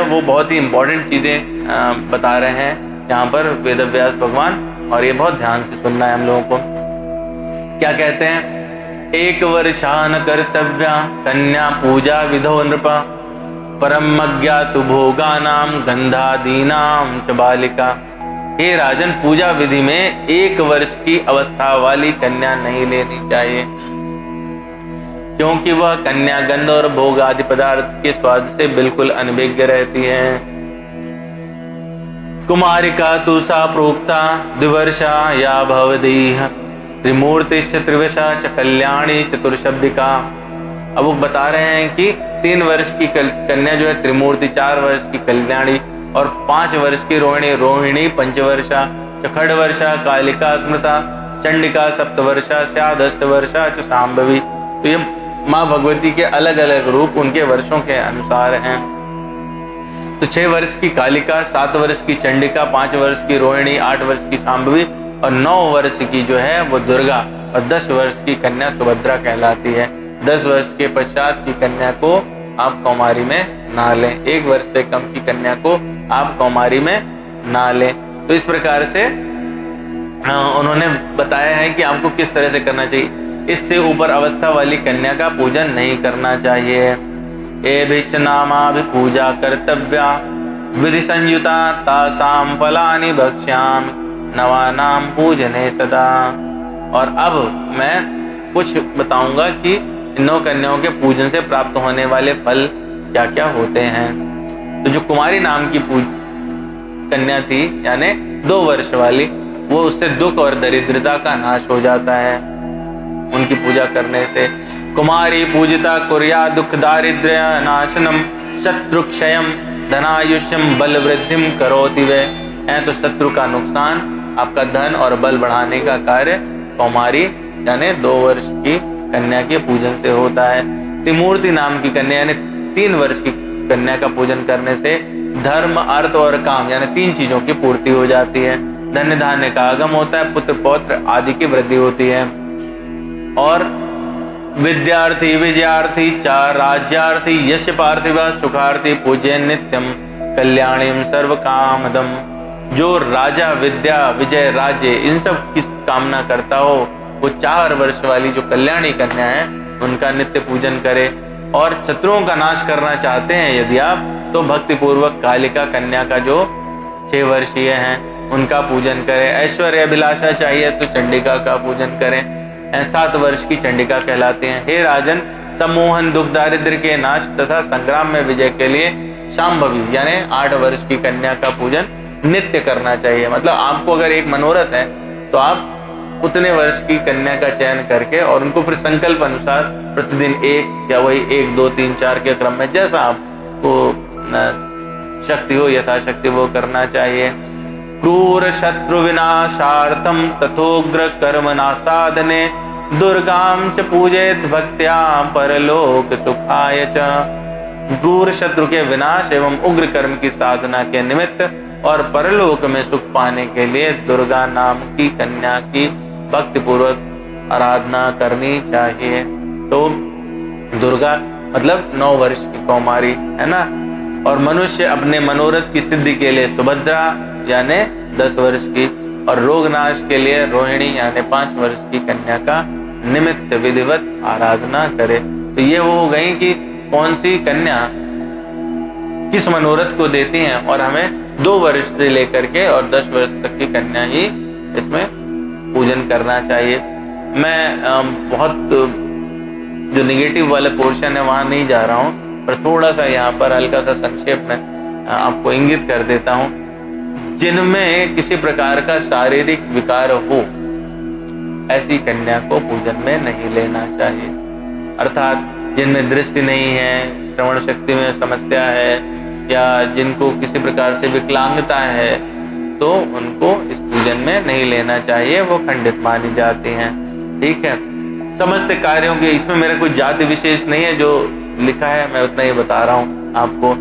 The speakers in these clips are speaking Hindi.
वो बहुत ही इम्पोर्टेंट चीज़ें बता रहे हैं यहाँ पर वेदव्यास भगवान, और ये बहुत ध्यान से सुनना है हम लोगों को। क्या कहते हैं? एक वर्षान कर्तव्या कन्या पूजा विधो नृप परम अज्ञातु भोगानाम गंधादीनाम च बालिका। हे राजन, पूजा विधि में 1 वर्ष की अवस्था वाली कन्या नहीं लेनी चाहिए, क्योंकि वह कन्या गंध और भोग आदि पदार्थ के स्वाद से बिल्कुल अनभिज्ञ रहती है। कुमारिका तु सा प्रोक्ता द्विवर्षा या भवदीह त्रिमूर्तिश्च त्रिवशा च कल्याणी चतुर्शब्दिका। अब वो बता रहे हैं कि 3 वर्ष की कन्या जो है त्रिमूर्ति, 4 वर्ष की कल्याणी और 5 वर्ष की रोहिणी, रोहिणी पंचवर्षा च खड्वर्षा कालिका स्मृता चंडिका सप्तवर्षा स्यादष्टवर्षा च शांभवी। तो ये माँ भगवती के अलग अलग रूप उनके वर्षों के अनुसार हैं। तो 6 वर्ष की कालिका, 7 वर्ष की चंडिका, 5 वर्ष की रोहिणी, 8 वर्ष की शांभवी और 9 वर्ष की जो है वो दुर्गा और 10 वर्ष की कन्या सुभद्रा कहलाती है। 10 वर्ष के पश्चात की कन्या को आप कौमारी में ना लें, 1 वर्ष से कम की कन्या को आप कौमारी में ना लें। तो इस प्रकार से उन्होंने बताया है कि आपको किस तरह से करना चाहिए। इससे ऊपर अवस्था वाली कन्या का पूजन नहीं करना चाहिए। एभिच नामाभि पूजा कर्तव्या विधि संयुता तासाम फलानि भक्ष्यामि नवानाम पूजने सदा। और अब मैं कुछ बताऊंगा कि इन 9 कन्याओं के पूजन से प्राप्त होने वाले फल क्या क्या होते हैं। तो जो कुमारी नाम की कन्या थी, यानी 2 वर्ष वाली, वो उससे दुख और दरिद्रता का नाश हो जाता है उनकी पूजा करने से। कुमारी पूजिता कुर्या दुख दारिद्र्य नाशनम शत्रुक्षयम धनायुष्यम बल वृद्धिम करोति वे। तो शत्रु का नुकसान, आपका धन और बल बढ़ाने का कार्य कौमारी यानी 2 वर्ष की कन्या के पूजन से होता है। त्रिमूर्ति नाम की कन्या यानी 3 वर्ष की कन्या का पूजन करने से धर्म, अर्थ और काम यानी 3 चीजों की पूर्ति हो जाती है। धन्य धान्य का आगम होता है, पुत्र पौत्र आदि की वृद्धि होती है। और विद्यार्थी विजयार्थी चार राज्यार्थी यश पार्थिव सुखार्थी पूज्य नित्यम कल्याणीम सर्व कामदम। जो राजा, विद्या, विजय, राज्य इन सब की कामना करता हो, वो 4 वर्ष वाली जो कल्याणी कन्या है उनका नित्य पूजन करे। और शत्रुओं का नाश करना चाहते हैं यदि आप, तो भक्ति पूर्वक कालिका कन्या का जो 6 वर्षीय हैं उनका पूजन करें। ऐश्वर्य अभिलाषा चाहिए तो चंडिका का पूजन करें, 7 वर्ष की चंडिका कहलाते हैं। हे राजन, सम्मोहन, दुख, दारिद्र्य के नाश तथा संग्राम में विजय के लिए शांभवी यानी 8 वर्ष की कन्या का पूजन नित्य करना चाहिए। मतलब आपको अगर एक मनोरथ है तो आप उतने वर्ष की कन्या का चयन करके और उनको फिर संकल्प अनुसार प्रतिदिन 1 या वही 1, 2, 3, 4 के क्रम में जैसा आपको शक्ति हो यथाशक्ति वो करना चाहिए। क्रूर शत्रु विनाशार्थम तथोग्र कर्म नासाधने दुर्गाम च पूजेत भक्त्या परलोक सुखाय च। क्रूर शत्रु के विनाश एवं उग्र कर्म की साधना के निमित्त और परलोक में सुख पाने के लिए दुर्गा नाम की कन्या की भक्ति पूर्वक आराधना करनी चाहिए। तो दुर्गा मतलब 9 वर्ष की कौमारी है ना। और मनुष्य अपने मनोरथ की सिद्धि के लिए सुभद्रा यानी 10 वर्ष की और रोगनाश के लिए रोहिणी यानी 5 वर्ष की कन्या का निमित्त विधिवत आराधना करे। तो ये वो हो गई कि कौन सी कन्या किस मनोरथ को देती हैं, और हमें 2 वर्ष से लेकर के और 10 वर्ष तक की कन्या ही इसमें पूजन करना चाहिए। मैं बहुत जो निगेटिव वाला पोर्शन है वहां नहीं जा रहा हूं, पर थोड़ा सा यहाँ पर हल्का सा संक्षेप में आपको इंगित कर देता हूँ। जिनमें किसी प्रकार का शारीरिक विकार हो, ऐसी कन्या को पूजन में नहीं लेना चाहिए। अर्थात जिनमें दृष्टि नहीं है, श्रवण शक्ति में समस्या है, या जिनको किसी प्रकार से विकलांगता है, तो उनको इस पूजन में नहीं लेना चाहिए, वो खंडित मानी जाती हैं। ठीक है, समस्त कार्यों के इसमें मेरा कोई जाति विशेष नहीं है, जो लिखा है मैं उतना ही बता रहा हूँ आपको।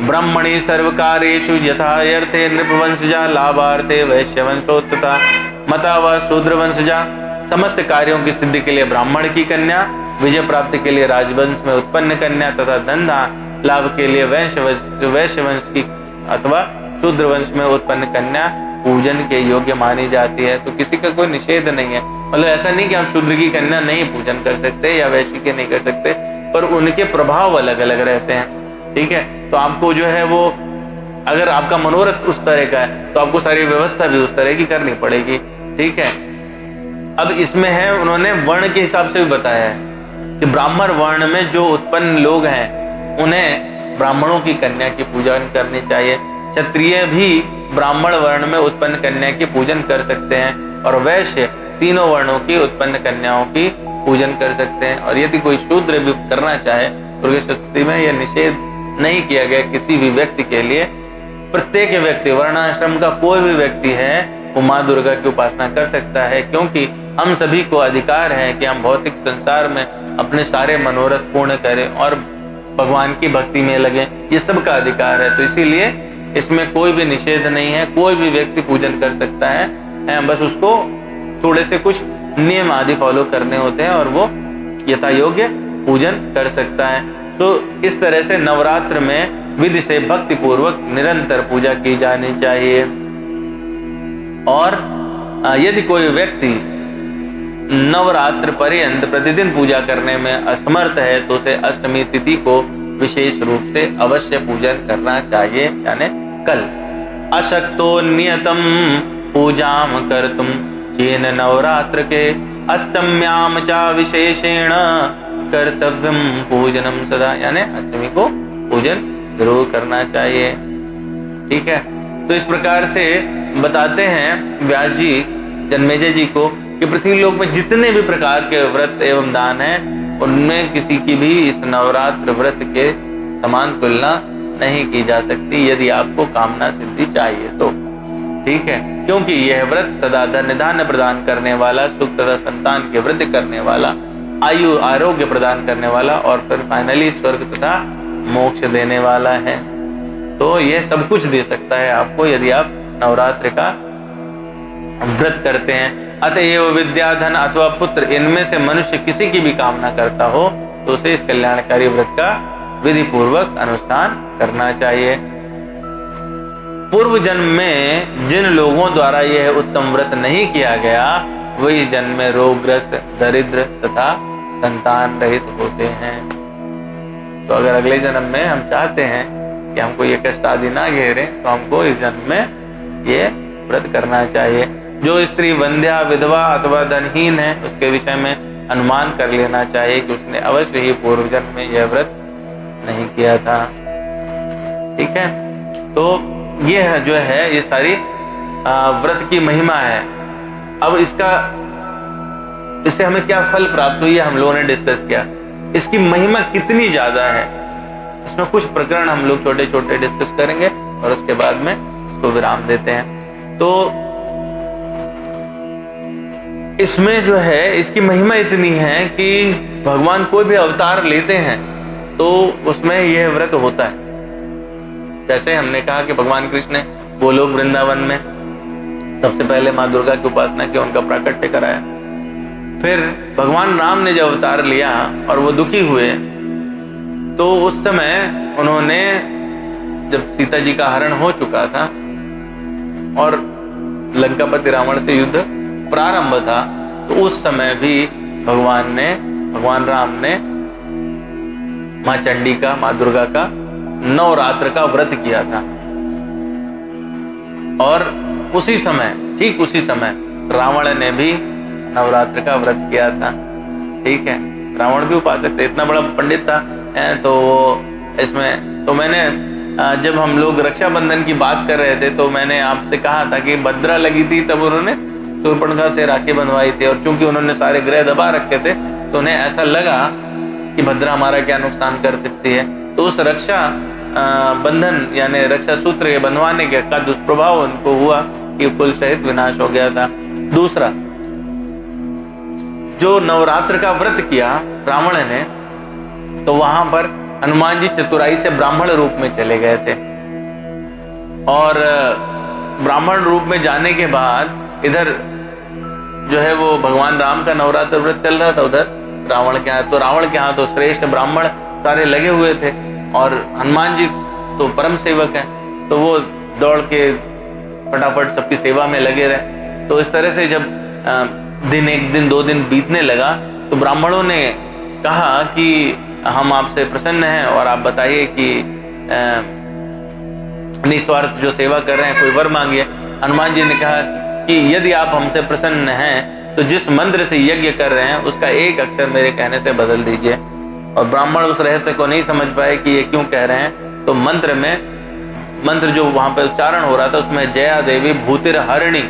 ब्रह्मणि सर्वकार्येषु यथार्थे नृपवंशजा लाभार्थे वैश्यवंशोत्तता मता व शूद्रवंशजा। समस्त कार्यों की सिद्धि के लिए ब्राह्मण की कन्या, विजय प्राप्ति के लिए राजवंश में उत्पन्न कन्या तथा धन लाभ के लिए वैश्य वंश की अथवा शूद्र वंश में उत्पन्न कन्या पूजन के योग्य मानी जाती है। तो किसी का कोई निषेध नहीं है, मतलब ऐसा नहीं कि आप शूद्र की कन्या नहीं पूजन कर सकते या वैश्य के नहीं कर सकते, पर उनके प्रभाव अलग अलग रहते हैं। ठीक है, तो आपको जो है वो, अगर आपका मनोरथ उस तरह का है तो आपको सारी व्यवस्था भी उस तरह की करनी पड़ेगी। ठीक है, अब इसमें है उन्होंने वर्ण के हिसाब से भी बताया है कि ब्राह्मण वर्ण में जो उत्पन्न लोग हैं उन्हें ब्राह्मणों की कन्या की पूजन करनी चाहिए। क्षत्रिय भी ब्राह्मण वर्ण में उत्पन्न कन्या की पूजन कर सकते हैं और वैश्य तीनों वर्णों की उत्पन्न कन्याओं की पूजन कर सकते हैं। और यदि कोई शूद्र भी करना चाहे दुर्गा सप्तमी में यह निषेध नहीं किया गया किसी भी व्यक्ति के लिए। प्रत्येक व्यक्ति, वर्णाश्रम का कोई भी व्यक्ति है वो माँ दुर्गा की उपासना कर सकता है, क्योंकि हम सभी को अधिकार है कि हम भौतिक संसार में अपने सारे मनोरथ पूर्ण करें और भगवान की भक्ति में लगें, ये सबका अधिकार है। तो इसीलिए इसमें कोई भी निषेध नहीं है, कोई भी व्यक्ति पूजन कर सकता है, बस उसको थोड़े से कुछ नियम आदि फॉलो करने होते हैं और वो यथा योग्य पूजन कर सकता है। तो इस तरह से नवरात्र में विधि से भक्ति पूर्वक निरंतर पूजा की जानी चाहिए। और यदि कोई व्यक्ति नवरात्र पर्यंत प्रतिदिन पूजा करने में असमर्थ है तो उसे अष्टमी तिथि को विशेष रूप से अवश्य पूजन करना चाहिए, यानी कल। अशक्तो नियतम पूजाम कर्तुम येन नवरात्र के अष्टम्याम चा विशेषेण कर्तव्यम पूजनम सदा, यानी अष्टमी को पूजन जरूर करना चाहिए। ठीक है, तो इस प्रकार से बताते हैं व्यास जी जन्मेजय जी को कि पृथ्वी लोक में जितने भी प्रकार के व्रत एवं दान हैं उनमें किसी की भी इस नवरात्र व्रत के समान तुलना नहीं की जा सकती, यदि आपको कामना सिद्धि चाहिए तो। ठीक है, क्योंकि यह व्रत सदा धन धान्य प्रदान करने वाला, सुख तथा संतान की वृद्धि करने वाला, आयु आरोग्य प्रदान करने वाला और फिर फाइनली स्वर्ग तथा मोक्ष देने वाला है। तो यह सब कुछ दे सकता है आपको यदि आप नवरात्र का व्रत करते हैं। अतएव विद्या, धन अथवा पुत्र, इनमें से मनुष्य किसी की भी कामना करता हो तो उसे इस कल्याणकारी व्रत का विधि पूर्वक अनुष्ठान करना चाहिए। पूर्व जन्म में जिन लोगों द्वारा यह उत्तम व्रत नहीं किया गया वही जन्म में रोगग्रस्त, दरिद्र तथा संतान रहित होते हैं। तो अगर अगले जन्म में हम चाहते हैं कि हमको ये कष्ट आदि ना घेरे तो हमको इस जन्म में ये व्रत करना चाहिए। जो स्त्री वंध्या, विधवा अथवा धनहीन है उसके विषय में अनुमान कर लेना चाहिए कि उसने अवश्य ही पूर्व जन्म में यह व्रत नहीं किया था। ठीक है, तो यह जो है ये सारी व्रत की महिमा है। अब इससे हमें क्या फल प्राप्त हुई है हम लोगों ने डिस्कस किया। इसकी महिमा कितनी ज्यादा है इसमें कुछ प्रकरण हम लोग छोटे छोटे डिस्कस करेंगे और उसके बाद में इसको विराम देते हैं। तो इसमें जो है इसकी महिमा इतनी है कि भगवान कोई भी अवतार लेते हैं तो उसमें यह व्रत होता है। जैसे हमने कहा कि भगवान कृष्ण ने गोलोक वृंदावन में सबसे पहले माँ दुर्गा की उपासना की, उनका प्राकट्य कराया। फिर भगवान राम ने जब अवतार लिया और वो दुखी हुए तो उस समय उन्होंने, जब सीता जी का हरण हो चुका था और लंकापति रावण से युद्ध प्रारंभ था, तो उस समय भी भगवान राम ने माँ चंडी का, माँ दुर्गा का नवरात्र का व्रत किया था। और उसी समय, ठीक उसी समय रावण ने भी नवरात्र का व्रत किया था। ठीक है, रावण भी उपासक थे, इतना बड़ा पंडित था। तो इसमें तो मैंने जब हम लोग रक्षाबंधन की बात कर रहे थे तो मैंने आपसे कहा था कि भद्रा लगी थी तब उन्होंने शूर्पणखा से राखी बंधवाई थी, और चूंकि उन्होंने सारे ग्रह दबा रखे थे तो उन्हें ऐसा लगा कि भद्रा हमारा क्या नुकसान कर सकती है। तो उस रक्षा बंधन यानी रक्षा सूत्र के बंधवाने का दुष्प्रभाव उनको हुआ कि कुल सहित विनाश हो गया था। दूसरा, जो नवरात्र का व्रत किया रावण ने, तो वहां पर हनुमान जी चतुराई से ब्राह्मण रूप में चले गए थे, और ब्राह्मण रूप में जाने के बाद इधर जो है वो भगवान राम का नवरात्र व्रत चल रहा था, उधर रावण के यहाँ। तो रावण के यहाँ तो श्रेष्ठ ब्राह्मण सारे लगे हुए थे, और हनुमान जी तो परम सेवक हैं, तो वो दौड़ के फटाफट सबकी सेवा में लगे रहे। तो इस तरह से जब दिन, एक दिन, 2 दिन बीतने लगा तो ब्राह्मणों ने कहा कि हम आपसे प्रसन्न हैं और आप बताइए कि निस्वार्थ जो सेवा कर रहे हैं, कोई वर मांगिए। हनुमान जी ने कहा कि यदि आप हमसे प्रसन्न हैं तो जिस मंत्र से यज्ञ कर रहे हैं उसका एक अक्षर मेरे कहने से बदल दीजिए। और ब्राह्मण उस रहस्य को नहीं समझ पाए कि ये क्यों कह रहे हैं। तो मंत्र जो वहां पे उच्चारण हो रहा था उसमें जया देवी भूतिर हरिणी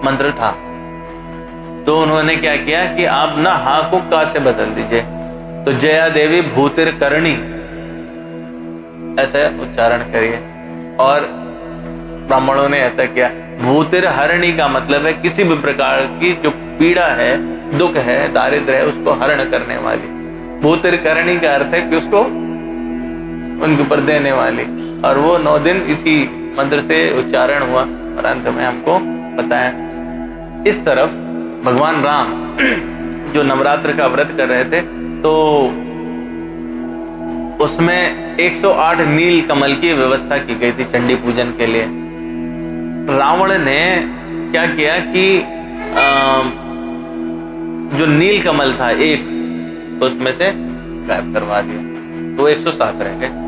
मंत्र था। तो उन्होंने क्या किया कि आप ना हा को का से बदल दीजिए, तो जया देवी भूतिर करणी ऐसा उच्चारण करिए। और ब्राह्मणों ने ऐसा किया। भूतिर हरणी का मतलब है किसी भी प्रकार की जो पीड़ा है, दुख है, दारिद्र्य है, उसको हरण करने वाली। भूतिर करणी का अर्थ है कि उसको उनके ऊपर देने वाली। और वो 9 दिन इसी मंत्र से उच्चारण हुआ और अंत में हमको बताया। इस तरफ भगवान राम जो नवरात्र का व्रत कर रहे थे, तो उसमें 108 नील कमल की व्यवस्था की गई थी चंडी पूजन के लिए। रावण ने क्या किया कि जो नील कमल था एक, उसमें से गायब करवा दिया, तो 107 रह गए।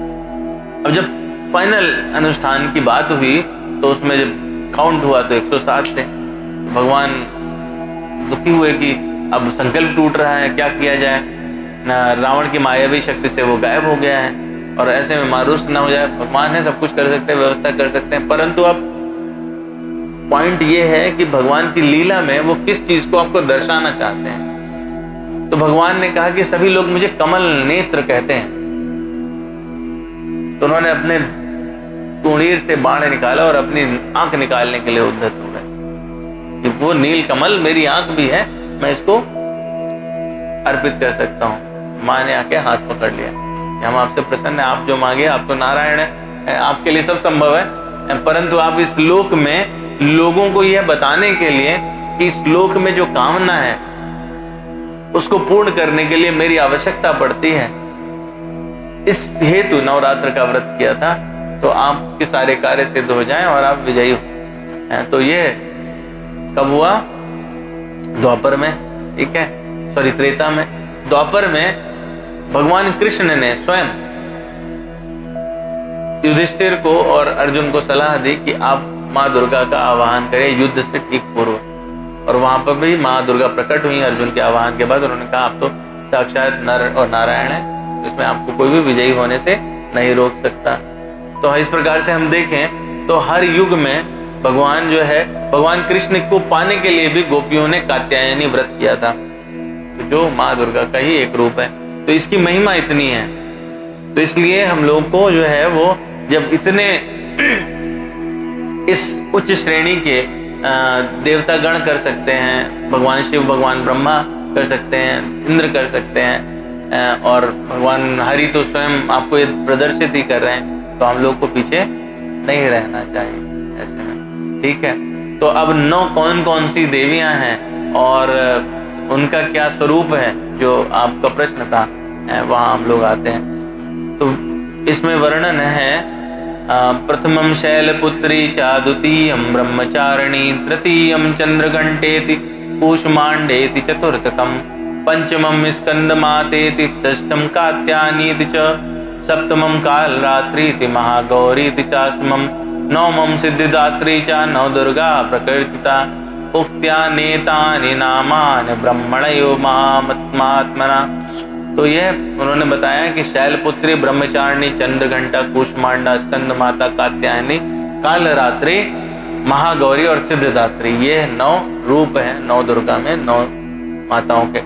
अब जब फाइनल अनुष्ठान की बात हुई तो उसमें जब काउंट हुआ तो 107 थे। भगवान दुखी हुए कि अब संकल्प टूट रहा है, क्या किया जाए। रावण की मायावी शक्ति से वो गायब हो गया है और ऐसे में मारूस ना हो जाए। भगवान है, सब कुछ कर सकते हैं, व्यवस्था कर सकते हैं, परंतु अब पॉइंट ये है कि भगवान की लीला में वो किस चीज को आपको दर्शाना चाहते हैं। तो भगवान ने कहा कि सभी लोग मुझे कमल नेत्र कहते हैं। तो उन्होंने अपने कुंडीर से बाण निकाला और अपनी आंख निकालने के लिए उद्धत हो गए कि वो नील कमल मेरी आंख भी है, मैं इसको अर्पित कर सकता हूँ। माँ ने आके हाथ पकड़ लिया, हम आपसे प्रसन्न है, आप जो मांगे, आप तो नारायण है, आपके लिए सब संभव है, परंतु आप इस लोक में लोगों को यह बताने के लिए कि इस लोक में जो कामना है उसको पूर्ण करने के लिए मेरी आवश्यकता पड़ती है, इस हेतु नवरात्र का व्रत किया था। तो आपके सारे कार्य सिद्ध हो जाएं और आप विजयी हो। तो ये कब हुआ? द्वापर में, ठीक है, सॉरी त्रेता में। द्वापर में भगवान कृष्ण ने स्वयं युधिष्ठिर को और अर्जुन को सलाह दी कि आप माँ दुर्गा का आवाहन करें युद्ध से ठीक पूर्व। और वहां पर भी माँ दुर्गा प्रकट हुई अर्जुन के आवाहन के बाद। उन्होंने कहा आप तो साक्षात नर और नारायण है, तो इसमें आपको कोई भी विजयी होने से नहीं रोक सकता। तो इस प्रकार से हम देखें तो हर युग में भगवान जो है, भगवान कृष्ण को पाने के लिए भी गोपियों ने कात्यायनी व्रत किया था, तो जो माँ दुर्गा का ही एक रूप है। तो इसकी महिमा इतनी है, तो इसलिए हम लोग को जो है वो जब इतने इस उच्च श्रेणी के देवता गण कर सकते हैं, भगवान शिव, भगवान ब्रह्मा कर सकते हैं, इंद्र कर सकते हैं, और भगवान हरि तो स्वयं आपको ये प्रदर्शित ही कर रहे हैं, तो हम लोग को पीछे नहीं रहना चाहिए ऐसे में, ठीक है। तो अब 9 कौन कौन सी देवियां हैं और उनका क्या स्वरूप है, जो आपका प्रश्न था, वहां हम लोग आते हैं। तो इसमें वर्णन है, प्रथमं शैलपुत्री च, द्वितीयं ब्रह्मचारिणी, तृतीयं चंद्रघंटेति, कूष्मांडेति, चतुर्थकं पंचमं स्कंदमातेति, षष्ठं कात्यायनीति च, सप्तमं कालरात्रीति, महागौरीति चाष्टमं, नवमं सिद्धिदात्री च, नवदुर्गा प्रकृतिता, उक्त्यानेतानि नामानि ब्रह्मणयो महात्मना। तो यह उन्होंने बताया कि शैलपुत्री, ब्रह्मचारिणी, चंद्रघंटा, कूष्मांडा, स्कंद माता, कात्यायनी, कालरात्रि, महागौरी और सिद्धिदात्री, ये 9 रूप हैं 9 दुर्गा में, 9 माताओं के।